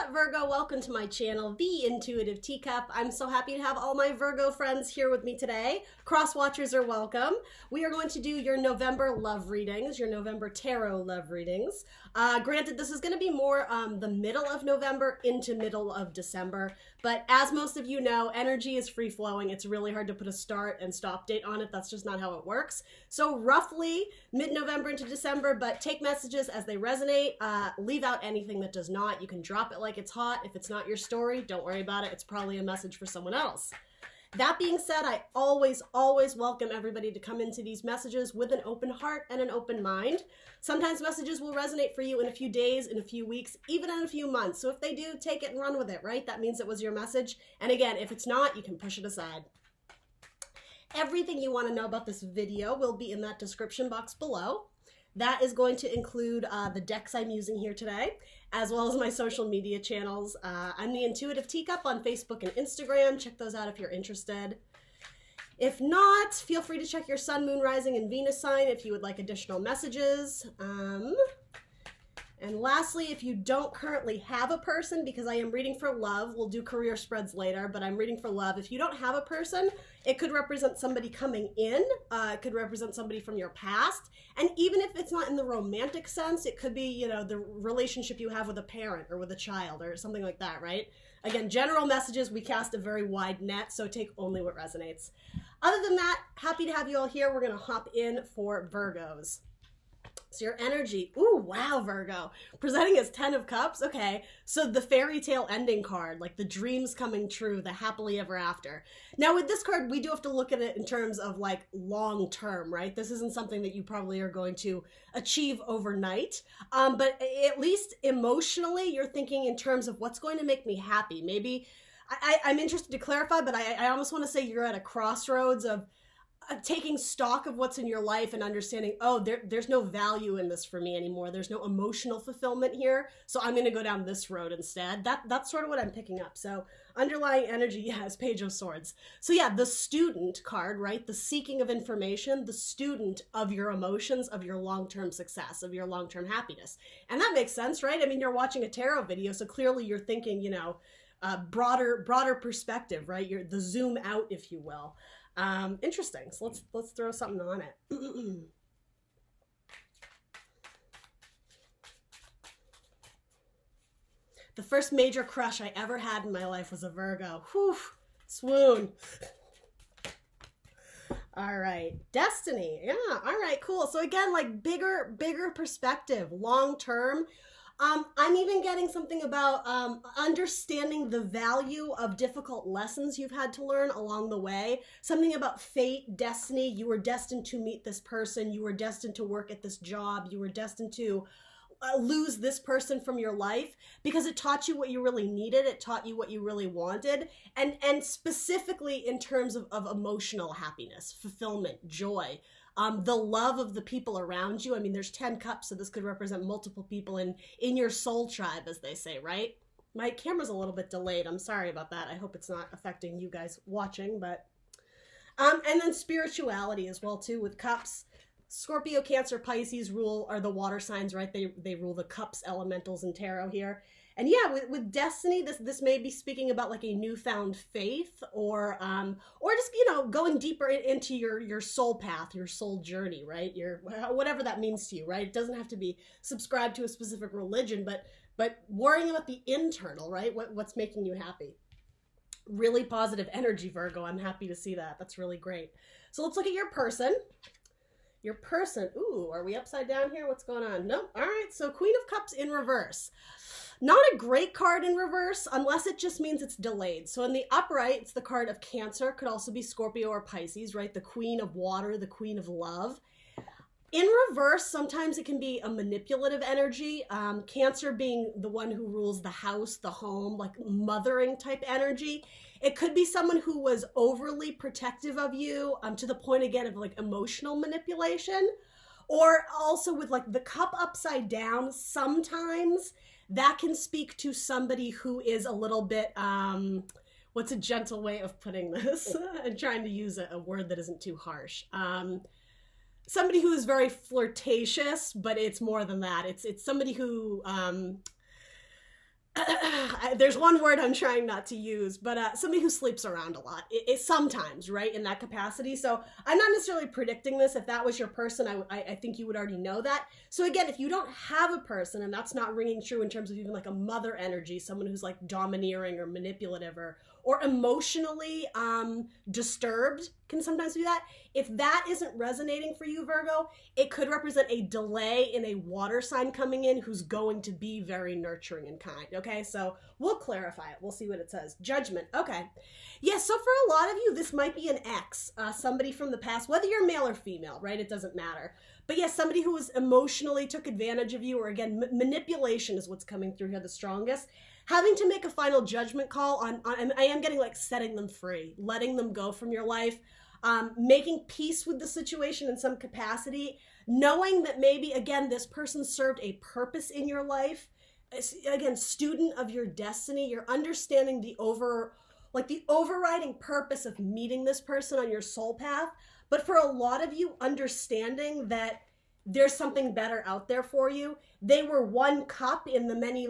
up, Virgo? Welcome to my channel, The Intuitive Teacup. I'm so happy to have all my Virgo friends here with me today. Cross watchers are welcome. We are going to do your November love readings, your November tarot love readings. Granted, this is going to be more the middle of November into middle of December, but as most of you know, energy is free-flowing. It's really hard to put a start and stop date on it. That's just not how it works. So roughly mid-November into December, but take messages as they resonate. Leave out anything that does not. You can drop it like it's hot. If it's not your story, don't worry about it. It's probably a message for someone else. That being said, I always welcome everybody to come into these messages with an open heart and an open mind. Sometimes messages will resonate for you in a few days, in a few weeks, even in a few months. So if they do, take it and run with it, right? That means it was your message. And again, if it's not, you can push it aside. Everything you want to know about this video will be in that description box below. That is going to include the decks I'm using here today, as well as my social media channels. I'm the Intuitive Teacup on Facebook and Instagram. Check those out if you're interested. If not, feel free to check your Sun, Moon, Rising, and Venus sign if you would like additional messages. And lastly, if you don't currently have a person, because I am reading for love, we'll do career spreads later, but I'm reading for love. If you don't have a person, it could represent somebody coming in, it could represent somebody from your past, and even if it's not in the romantic sense, it could be, you know, the relationship you have with a parent or with a child or something like that, right? Again, general messages, we cast a very wide net, so take only what resonates. Other than that, happy to have you all here. We're going to hop in for Virgos. So your energy, ooh, wow, Virgo, presenting as 10 of Cups. Okay, so the fairy tale ending card, like the dreams coming true, the happily ever after. Now with this card, we do have to look at it in terms of like long term, right? This isn't something that you probably are going to achieve overnight, but at least emotionally, you're thinking in terms of what's going to make me happy. Maybe, I'm interested to clarify, but I almost want to say you're at a crossroads of taking stock of what's in your life and understanding, oh, there's no value in this for me anymore. There's no emotional fulfillment here. So I'm going to go down this road instead. That's sort of what I'm picking up. So underlying energy, yes, Page of Swords. So yeah, the student card, right? The seeking of information, the student of your emotions, of your long-term success, of your long-term happiness. And that makes sense, right? I mean, you're watching a tarot video, so clearly you're thinking, you know, broader perspective, right? You're the zoom out, if you will. Interesting. So let's throw something on it. The first major crush I ever had in my life was a Virgo. Whew, swoon. All right, Destiny. Yeah, all right, cool. So again, like bigger perspective, long term. I'm even getting something about understanding the value of difficult lessons you've had to learn along the way. Something about fate, destiny. You were destined to meet this person. You were destined to work at this job. You were destined to lose this person from your life because it taught you what you really needed. It taught you what you really wanted. And specifically in terms of emotional happiness, fulfillment, joy. The love of the people around you. I mean, there's 10 cups, so this could represent multiple people in your soul tribe, as they say, right? My camera's a little bit delayed. I'm sorry about that. I hope it's not affecting you guys watching, but... and then spirituality as well, too, with cups. Scorpio, Cancer, Pisces are the water signs, right? They rule the cups elementals in tarot here. And yeah, with Destiny, this may be speaking about like a newfound faith or just, you know, going deeper into your soul path, your soul journey, right? Whatever that means to you, right? It doesn't have to be subscribed to a specific religion, but worrying about the internal, right? What's making you happy. Really positive energy, Virgo. I'm happy to see that. That's really great. So let's look at your person. Your person. Ooh, are we upside down here? What's going on? Nope. All right. So Queen of Cups in reverse. Not a great card in reverse, unless it just means it's delayed. So in the upright, it's the card of Cancer. Could also be Scorpio or Pisces, right? The Queen of Water, the Queen of Love. In reverse, sometimes it can be a manipulative energy. Cancer being the one who rules the house, the home, like mothering type energy. It could be someone who was overly protective of you, to the point again of like emotional manipulation. Or also with like the cup upside down, sometimes that can speak to somebody who is a little bit, what's a gentle way of putting this? I'm trying to use a word that isn't too harsh. Somebody who is very flirtatious, but it's more than that. It's somebody who there's one word I'm trying not to use, but somebody who sleeps around a lot. It sometimes, right, in that capacity. So I'm not necessarily predicting this. If that was your person, I think you would already know that. So again, if you don't have a person, and that's not ringing true in terms of even like a mother energy, someone who's like domineering or manipulative or emotionally disturbed can sometimes do that. If that isn't resonating for you, Virgo, it could represent a delay in a water sign coming in who's going to be very nurturing and kind, okay? So we'll clarify it. We'll see what it says. Judgment, okay. Yeah, so for a lot of you, this might be an ex, somebody from the past, whether you're male or female, right? It doesn't matter. But yes, somebody who was emotionally took advantage of you, or again, manipulation is what's coming through here the strongest. Having to make a final judgment call on I am getting like setting them free, letting them go from your life, making peace with the situation in some capacity, knowing that maybe, again, this person served a purpose in your life. Again, student of your destiny, you're understanding the overriding purpose of meeting this person on your soul path. But for a lot of you, understanding that there's something better out there for you. They were one cup in the many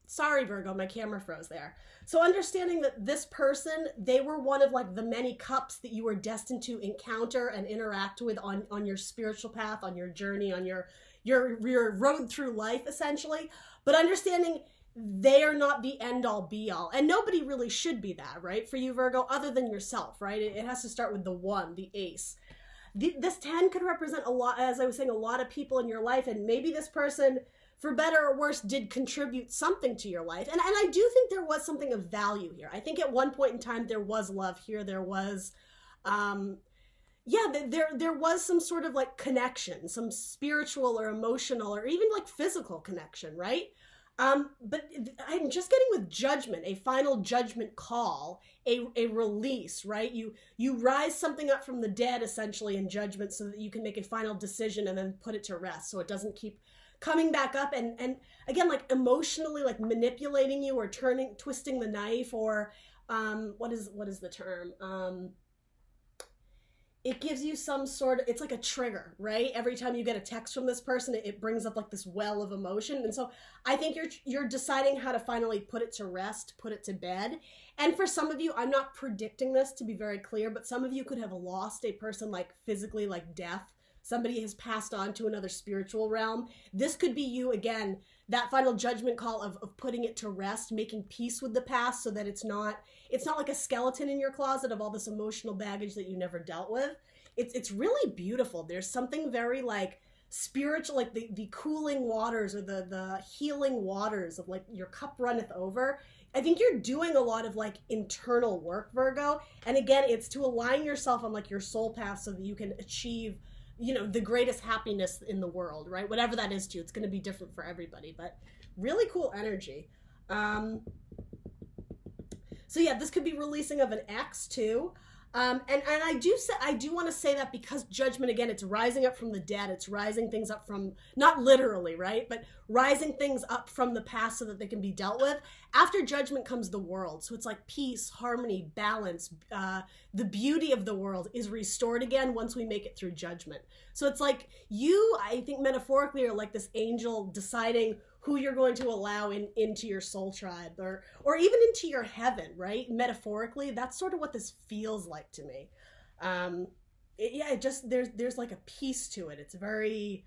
sorry, Virgo, my camera froze there. So understanding that this person, they were one of like the many cups that you were destined to encounter and interact with on your spiritual path, on your journey, on your road through life, essentially. But understanding they are not the end all be all. And nobody really should be that, right? For you, Virgo, other than yourself, right? It has to start with the one, the ace. This 10 could represent a lot, as I was saying, a lot of people in your life. And maybe this person, for better or worse, did contribute something to your life. And I do think there was something of value here. I think at one point in time, there was love here. There was, there was some sort of like connection, some spiritual or emotional or even like physical connection, right? But I'm just getting with judgment, a final judgment call, a release, right? You rise something up from the dead, essentially, in judgment so that you can make a final decision and then put it to rest so it doesn't keep coming back up and again, like emotionally, like manipulating you or twisting the knife or what is the term? It gives you some sort of, it's like a trigger, right? Every time you get a text from this person, it brings up like this well of emotion. And so I think you're deciding how to finally put it to rest, put it to bed. And for some of you, I'm not predicting this to be very clear, but some of you could have lost a person like physically, like death. Somebody has passed on to another spiritual realm. This could be you, again, that final judgment call of putting it to rest, making peace with the past so that it's not like a skeleton in your closet of all this emotional baggage that you never dealt with. It's really beautiful. There's something very like spiritual, like the cooling waters or the healing waters of like your cup runneth over. I think you're doing a lot of like internal work, Virgo. And again, it's to align yourself on like your soul path so that you can achieve, you know, the greatest happiness in the world, right? Whatever that is to you, it's going to be different for everybody, but really cool energy. So yeah, this could be releasing of an ex too. And I do want to say that because judgment, again, it's rising up from the dead. It's rising things up from, not literally, right? But rising things up from the past so that they can be dealt with. After judgment comes the world. So it's like peace, harmony, balance. The beauty of the world is restored again once we make it through judgment. So it's like you, I think metaphorically, are like this angel deciding who you're going to allow into your soul tribe or even into your heaven, right? Metaphorically, that's sort of what this feels like to me. There's like a peace to it. It's very,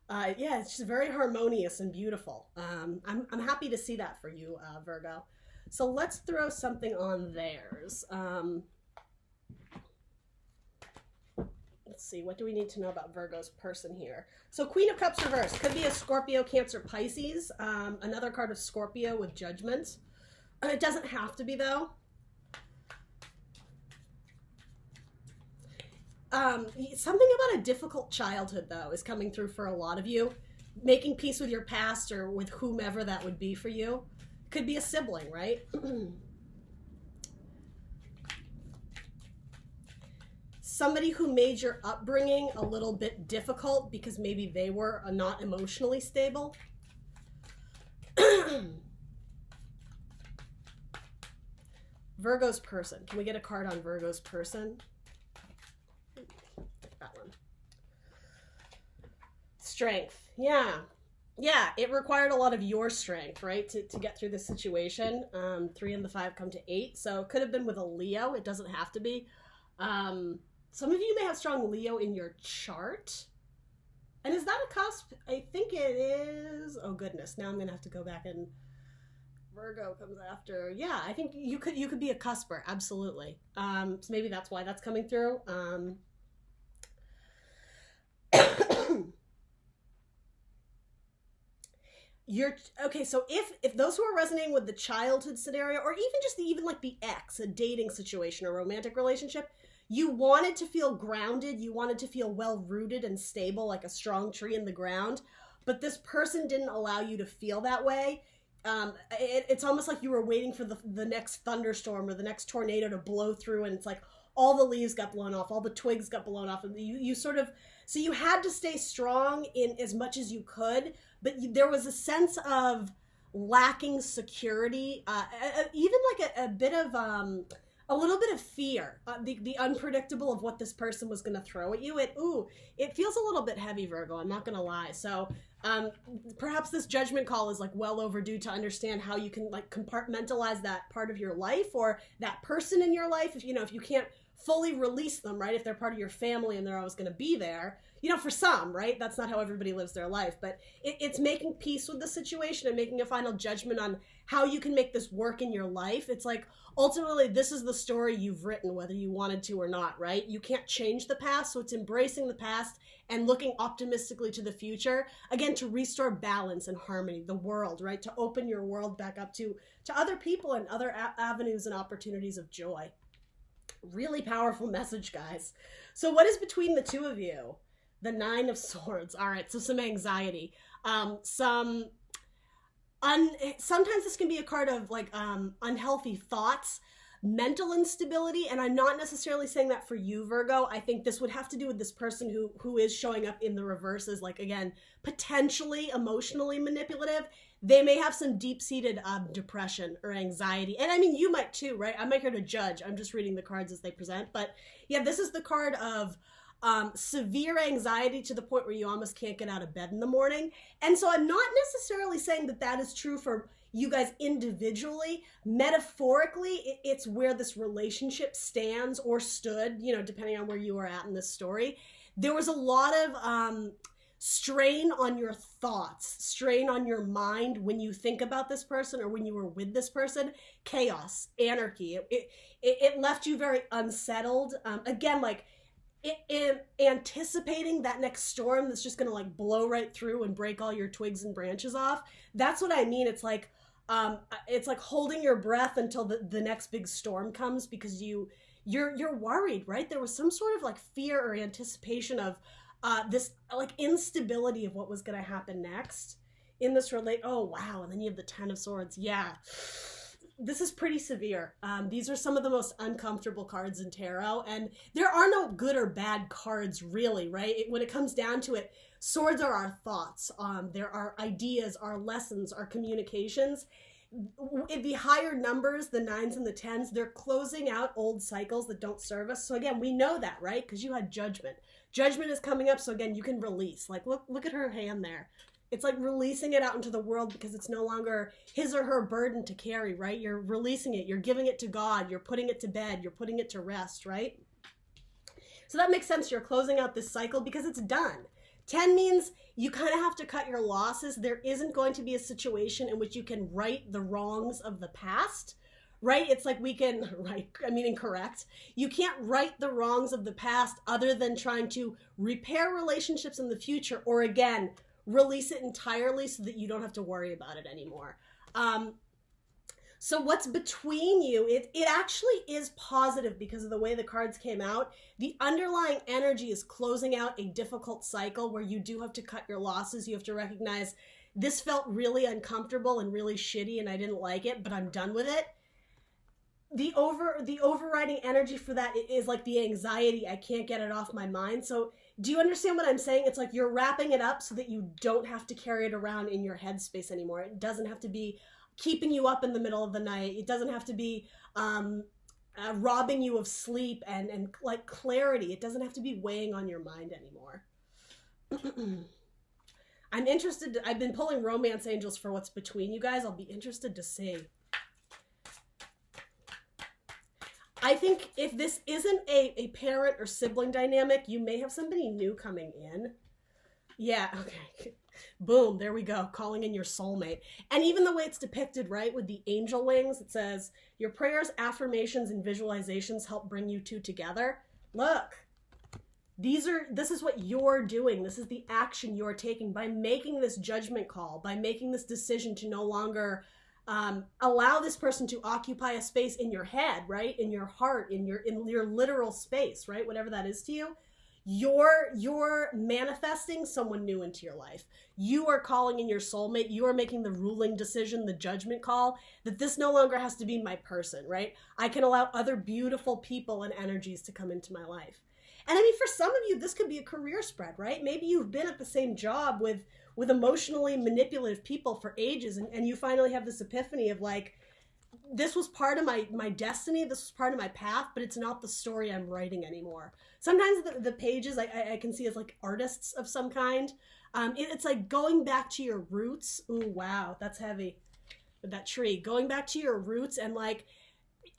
it's just very harmonious and beautiful. I'm happy to see that for you, Virgo. So let's throw something on theirs. Let's see, what do we need to know about Virgo's person here? So Queen of Cups reversed. Could be a Scorpio, Cancer, Pisces. Another card of Scorpio with judgment. It doesn't have to be, though. Something about a difficult childhood, though, is coming through for a lot of you. Making peace with your past or with whomever that would be for you. Could be a sibling, right? Somebody who made your upbringing a little bit difficult because maybe they were not emotionally stable. Virgo's person. Can we get a card on Virgo's person? That one. Strength. Yeah. Yeah, it required a lot of your strength, right, to get through this situation. 3 and the 5 come to 8, so it could have been with a Leo. It doesn't have to be. Some of you may have strong Leo in your chart. And is that a cusp? I think it is. Oh goodness, now I'm gonna have to go back and Virgo comes after. Yeah, I think you could be a cusper, absolutely. So maybe that's why that's coming through. You're okay. So if those who are resonating with the childhood scenario, or even just even like the ex, a dating situation, a romantic relationship, you wanted to feel grounded, you wanted to feel well rooted and stable, like a strong tree in the ground, but this person didn't allow you to feel that way. It's almost like you were waiting for the next thunderstorm or the next tornado to blow through, and it's like all the leaves got blown off, all the twigs got blown off, and you sort of, so you had to stay strong in as much as you could, but there was a sense of lacking security, even like a bit of a little bit of fear, the unpredictable of what this person was going to throw at you. It feels a little bit heavy, Virgo, I'm not going to lie. So perhaps this judgment call is like well overdue to understand how you can like compartmentalize that part of your life or that person in your life. If you can't fully release them, right? If they're part of your family and they're always going to be there, for some, right? That's not how everybody lives their life, but it's making peace with the situation and making a final judgment on how you can make this work in your life. It's like, ultimately, this is the story you've written, whether you wanted to or not, right? You can't change the past, so it's embracing the past and looking optimistically to the future, again, to restore balance and harmony, the world, right? To open your world back up to other people and other avenues and opportunities of joy. Really powerful message, guys. So what is between the two of you? The 9 of Swords. All right, so some anxiety. Sometimes this can be a card of like unhealthy thoughts, mental instability, and I'm not necessarily saying that for you, Virgo. I think this would have to do with this person who is showing up in the reverse as like, again, potentially emotionally manipulative. They may have some deep-seated depression or anxiety. And I mean, you might too, right? I'm not here to judge. I'm just reading the cards as they present. But yeah, this is the card of severe anxiety to the point where you almost can't get out of bed in the morning. And so I'm not necessarily saying that is true for you guys individually. Metaphorically, it's where this relationship stands or stood, depending on where you are at in this story. There was a lot of strain on your thoughts, strain on your mind when you think about this person or when you were with this person. Chaos, anarchy. It left you very unsettled. Again, like, anticipating that next storm that's just gonna like blow right through and break all your twigs and branches off. That's what I mean. It's like holding your breath until the next big storm comes, because you're worried, right? There was some sort of like fear or anticipation of this like instability of what was gonna happen next in this oh wow, and then you have the 10 of Swords. Yeah, this is pretty severe. These are some of the most uncomfortable cards in tarot, and there are no good or bad cards, really, right? When it comes down to it, swords are our thoughts. There are ideas, our lessons, our communications. In the higher numbers, the 9s and the 10s, they're closing out old cycles that don't serve us. So again, we know that, right? Because you had judgment. Judgment is coming up, so again, you can release. Like, look at her hand there. It's like releasing it out into the world because it's no longer his or her burden to carry, right? You're releasing it. You're giving it to God. You're putting it to bed. You're putting it to rest, right? So that makes sense. You're closing out this cycle because it's done. 10 means you kind of have to cut your losses. There isn't going to be a situation in which you can right the wrongs of the past, right? It's like we can, incorrect. You can't right the wrongs of the past other than trying to repair relationships in the future, or again, release it entirely so that you don't have to worry about it anymore. So what's between you, it actually is positive because of the way the cards came out. The underlying energy is closing out a difficult cycle where you do have to cut your losses. You have to recognize this felt really uncomfortable and really shitty and I didn't like it, but I'm done with it. The overriding energy for that is like the anxiety. I can't get it off my mind. So do you understand what I'm saying? It's like you're wrapping it up so that you don't have to carry it around in your headspace anymore. It doesn't have to be keeping you up in the middle of the night. It doesn't have to be robbing you of sleep and like clarity. It doesn't have to be weighing on your mind anymore. I'm interested. I've been pulling romance angels for what's between you guys. I'll be interested to see. I think if this isn't a parent or sibling dynamic, you may have somebody new coming in. Yeah, okay. Boom, there we go. Calling in your soulmate. And even the way it's depicted, right, with the angel wings, it says, your prayers, affirmations, and visualizations help bring you two together. Look, this is what you're doing. This is the action you're taking by making this judgment call, by making this decision to no longer allow this person to occupy a space in your head, right? In your heart, in your literal space, right? Whatever that is to you. You're manifesting someone new into your life. You are calling in your soulmate. You are making the ruling decision, the judgment call, that this no longer has to be my person, right? I can allow other beautiful people and energies to come into my life. And I mean, for some of you, this could be a career spread, right? Maybe you've been at the same job with emotionally manipulative people for ages, and you finally have this epiphany of like, this was part of my destiny, this was part of my path, but it's not the story I'm writing anymore. Sometimes the pages I can see as like artists of some kind. It's like going back to your roots. Ooh, wow, that's heavy. With that tree. Going back to your roots and like,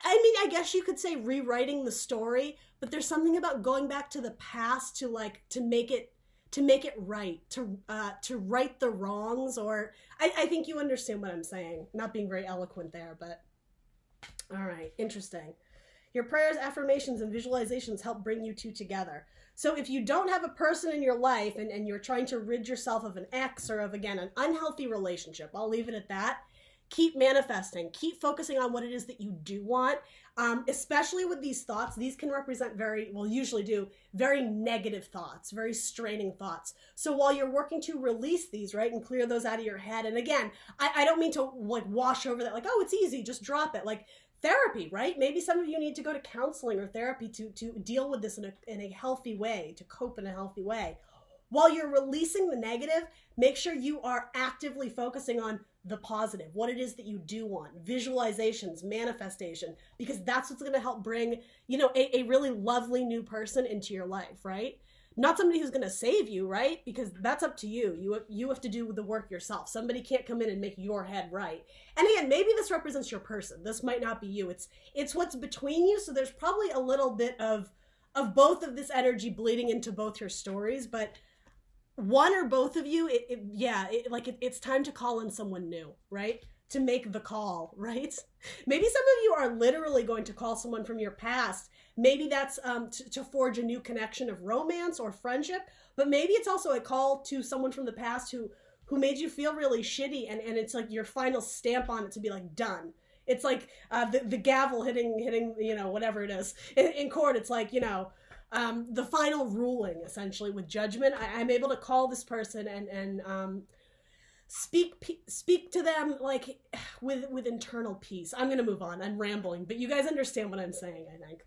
I mean, I guess you could say rewriting the story, but there's something about going back to the past to make it right, to right the wrongs, or I think you understand what I'm saying. Not being very eloquent there, but all right, interesting. Your prayers, affirmations, and visualizations help bring you two together. So if you don't have a person in your life and you're trying to rid yourself of an ex or of, again, an unhealthy relationship, I'll leave it at that. Keep manifesting. Keep focusing on what it is that you do want, especially with these thoughts. These can represent usually do, very negative thoughts, very straining thoughts. So while you're working to release these, right, and clear those out of your head, and again, I don't mean to like wash over that, like, oh, it's easy, just drop it. Like therapy, right? Maybe some of you need to go to counseling or therapy to deal with this in a healthy way, to cope in a healthy way. While you're releasing the negative, make sure you are actively focusing on the positive, what it is that you do want, visualizations, manifestation, because that's what's going to help bring, a really lovely new person into your life, right? Not somebody who's going to save you, right? Because that's up to you. You have to do the work yourself. Somebody can't come in and make your head right. And again, maybe this represents your person. This might not be you. It's what's between you. So there's probably a little bit of both of this energy bleeding into both your stories, but one or both of you, it's time to call in someone new, right? To make the call, right? Maybe some of you are literally going to call someone from your past. Maybe that's to forge a new connection of romance or friendship, but maybe it's also a call to someone from the past who made you feel really shitty, and it's like your final stamp on it to be like, done. It's like the gavel hitting whatever it is in court. It's like, the final ruling, essentially, with judgment. I'm able to call this person and speak to them like with internal peace. I'm gonna move on. I'm rambling, but you guys understand what I'm saying, I think.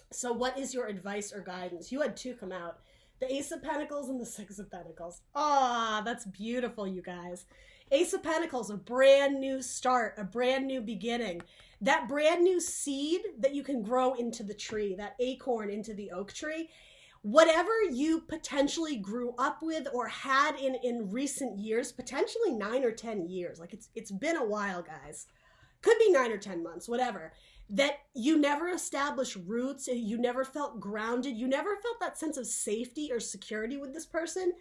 So what is your advice or guidance? You had two come out, the Ace of Pentacles and the Six of Pentacles. Ah, that's beautiful, you guys. Ace of Pentacles, a brand new start, a brand new beginning. That brand new seed that you can grow into the tree, that acorn into the oak tree. Whatever you potentially grew up with or had in recent years, potentially 9 or 10 years, like it's been a while, guys. Could be 9 or 10 months, whatever. That you never established roots, you never felt grounded, you never felt that sense of safety or security with this person.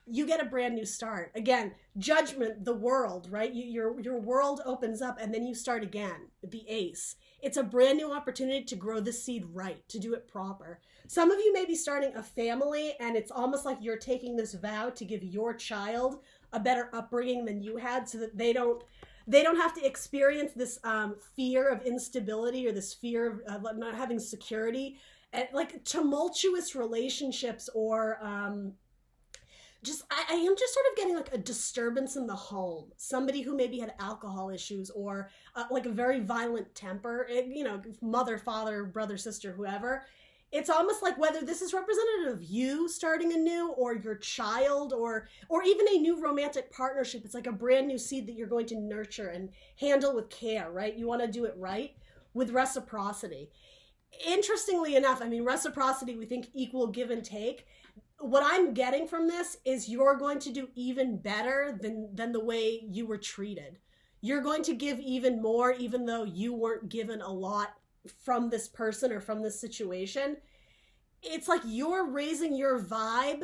You get a brand new start. Again, judgment, the world, right? Your world opens up and then you start again. The Ace. It's a brand new opportunity to grow the seed right, to do it proper. Some of you may be starting a family and it's almost like you're taking this vow to give your child a better upbringing than you had so that they don't have to experience this fear of instability or this fear of not having security, and like tumultuous relationships or I am just sort of getting like a disturbance in the home. Somebody who maybe had alcohol issues or like a very violent temper, mother, father, brother, sister, whoever. It's almost like whether this is representative of you starting anew or your child or even a new romantic partnership. It's like a brand new seed that you're going to nurture and handle with care, right? You want to do it right with reciprocity. Interestingly enough, I mean, reciprocity, we think equal give and take. what I'm getting from this is you're going to do even better than the way you were treated. You're going to give even more, even though you weren't given a lot from this person or from this situation. It's like you're raising your vibe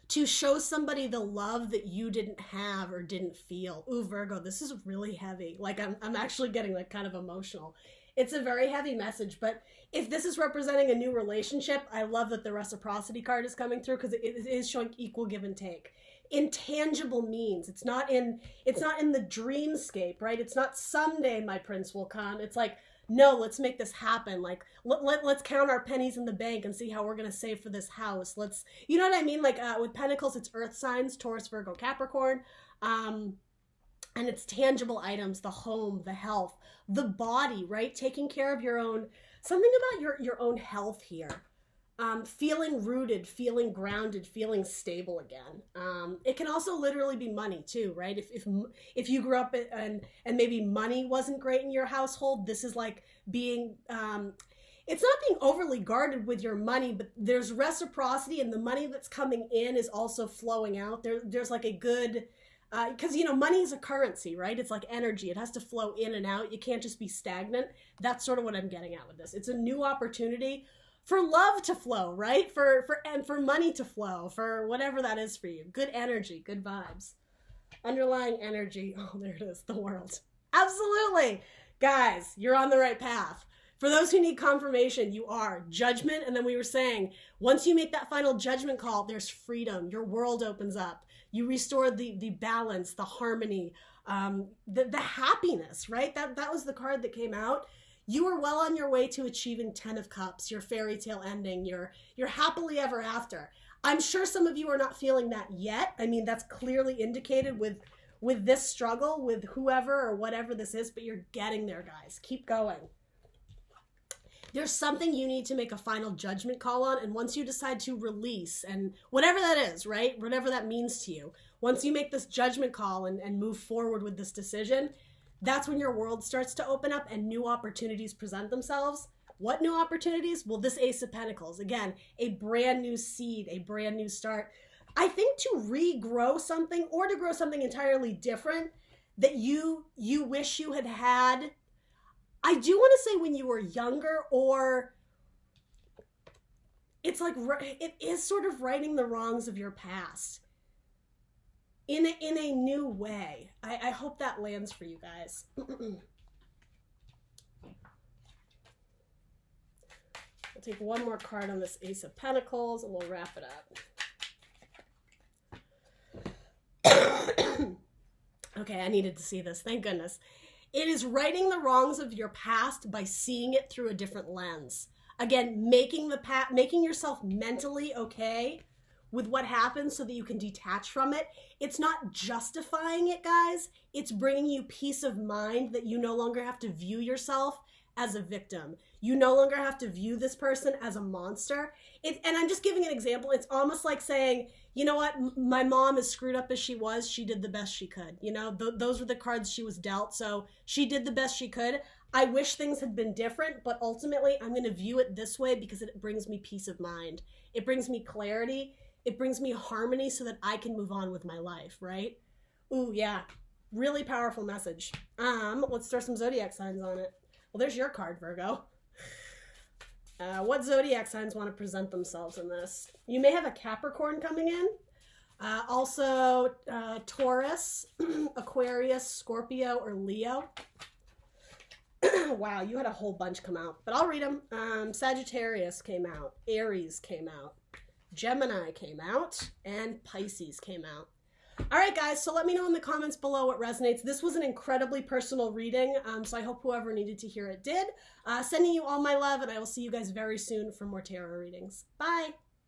to show somebody the love that you didn't have or didn't feel. Ooh, Virgo, this is really heavy. Like I'm actually getting like kind of emotional. It's a very heavy message, but if this is representing a new relationship, I love that the reciprocity card is coming through because it is showing equal give and take. Intangible means it's not in the dreamscape, right? It's not someday my prince will come. It's like, no, let's make this happen. Like let's count our pennies in the bank and see how we're gonna save for this house. Let's, you know what I mean? Like with Pentacles, it's earth signs, Taurus, Virgo, Capricorn. And it's tangible items, the home, the health, the body, right? Taking care of your own, something about your own health here. Feeling rooted, feeling grounded, feeling stable again. It can also literally be money too, right? If you grew up and maybe money wasn't great in your household, this is like being, it's not being overly guarded with your money, but there's reciprocity and the money that's coming in is also flowing out. There's like a good, because, you know, money is a currency, right? It's like energy. It has to flow in and out. You can't just be stagnant. That's sort of what I'm getting at with this. It's a new opportunity for love to flow, right? For money to flow, for whatever that is for you. Good energy, good vibes. Underlying energy. Oh, there it is, the world. Absolutely. Guys, you're on the right path. For those who need confirmation, you are. Judgment, and then we were saying, once you make that final judgment call, there's freedom. Your world opens up. You restore the balance, the harmony, the happiness, right? That was the card that came out. You are well on your way to achieving 10 of Cups, your fairy tale ending, your happily ever after. I'm sure some of you are not feeling that yet. I mean, that's clearly indicated with this struggle, with whoever or whatever this is, but you're getting there, guys. Keep going. There's something you need to make a final judgment call on, and once you decide to release, and whatever that is, right? Whatever that means to you, once you make this judgment call and move forward with this decision, that's when your world starts to open up and new opportunities present themselves. What new opportunities? Well, this Ace of Pentacles, again, a brand new seed, a brand new start. I think to regrow something or to grow something entirely different that you wish you had had. I do want to say when you were younger, or it's like, it is sort of righting the wrongs of your past in a new way. I hope that lands for you guys. We'll take one more card on this Ace of Pentacles and we'll wrap it up. Okay, I needed to see this. Thank goodness. It is righting the wrongs of your past by seeing it through a different lens. Again, making yourself mentally okay with what happened so that you can detach from it. It's not justifying it, guys. It's bringing you peace of mind that you no longer have to view yourself as a victim. You no longer have to view this person as a monster. And I'm just giving an example. It's almost like saying, you know what, my mom, as screwed up as she was, she did the best she could. You know, those were the cards she was dealt, so she did the best she could. I wish things had been different, but ultimately I'm going to view it this way because it brings me peace of mind. It brings me clarity. It brings me harmony so that I can move on with my life, right? Ooh, yeah. Really powerful message. Let's throw some zodiac signs on it. Well, there's your card, Virgo. What zodiac signs want to present themselves in this? You may have a Capricorn coming in. Also, Taurus, Aquarius, Scorpio, or Leo. Wow, you had a whole bunch come out, but I'll read them. Sagittarius came out. Aries came out. Gemini came out. And Pisces came out. All right, guys, so let me know in the comments below what resonates. This was an incredibly personal reading, so I hope whoever needed to hear it did. Sending you all my love, and I will see you guys very soon for more tarot readings. Bye!